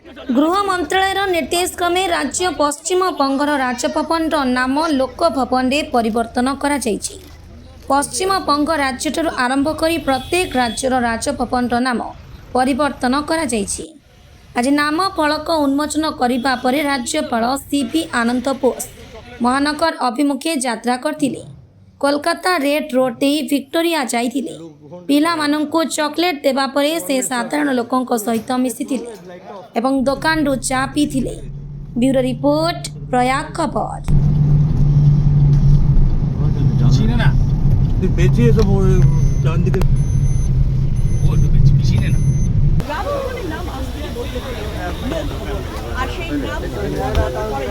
गृह मंत्रालय निर्देश क्रमे राज्य पश्चिम बंगर राजभवन नाम लोकभवन में परिवर्तन करा जायछि। पश्चिम बंग राज्य आरंभ कर प्रत्येक राज्यर राजभवन नाम परिवर्तन करा जायछि। आज नाम फलक उन्मोचन करने पर राज्यपाल सीपी आनंद बोस महानगर अभिमुखे यात्रा करथिले। कोलकाता रेड रोड दे विक्टोरिया जाइथिले। पिला मानंको चॉकलेट देवा परे से साधारण लोकों सहित मिसिथिले एवं दुकान रु चा पीथिले। ब्यूरो रिपोर्ट प्रयाग खबर। বেঁচেছে ডান দিকে রাজভবনের নাম আজ থেকে বদলে গেল লোকভবন। আর সেই নাম করে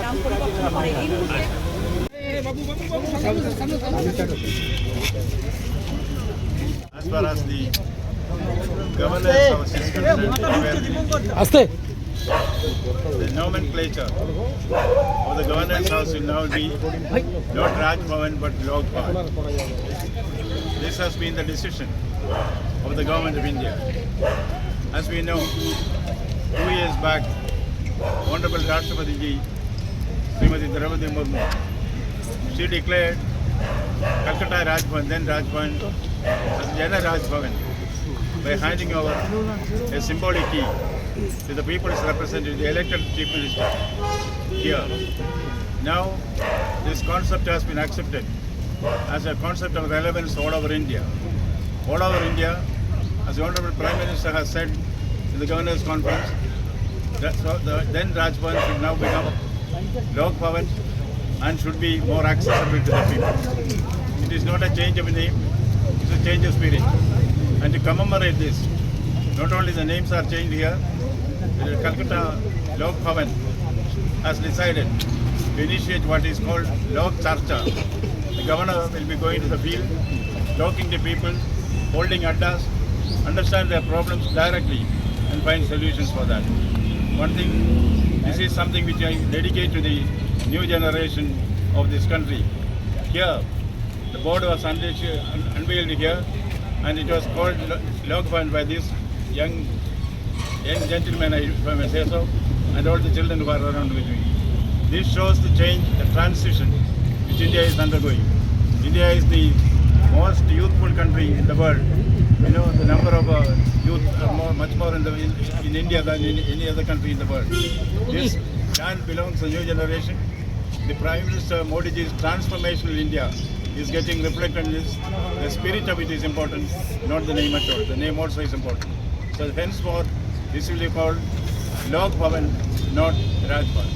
নাম পরিবর্তন করে এই মুহূর্তে As far as the governor's house is concerned, the nomenclature of the governor's house will now be not Raj Bhavan but Lok Bhavan. This has been the decision of the government of India. As we know, 2 years back, Honorable Rashtrapati Ji, Srimati Draupadi Murmu, she declared Calcutta Raj Bhavan, then Raj Bhavan, as Jana Raj Bhavan, by handing over a symbolic key to the people's representative, the elected chief minister here. Now, this concept has been accepted as a concept of relevance all over India. All over India, as the Honorable Prime Minister has said in the Governor's Conference, then Raj Bhavan should now become Lok Bhavan and should be more accessible to the people. It is not a change of name, it is a change of spirit. And to commemorate this, not only the names are changed here, the Calcutta Lok Bhavan has decided to initiate what is called Lok Charcha. The governor will be going to the field, talking to people, holding addas, understand their problems directly and find solutions for that. One thing, this is something which I dedicate to the new generation of this country. Here, the board was unveiled here and it was called Lok Bhavan by this young gentleman, if I may say so, and all the children who are around with me. This shows the change, the transition which India is undergoing. India is the most youthful country in the world. You know, the number of youth are much more in India than in any other country in the world. This land belongs to the new generation. The Prime Minister Modi Ji's transformational India is getting reflected in this. The spirit of it is important, not the name at all. The name also is important. So henceforth, this will be called Lok Bhavan, not Raj Bhavan.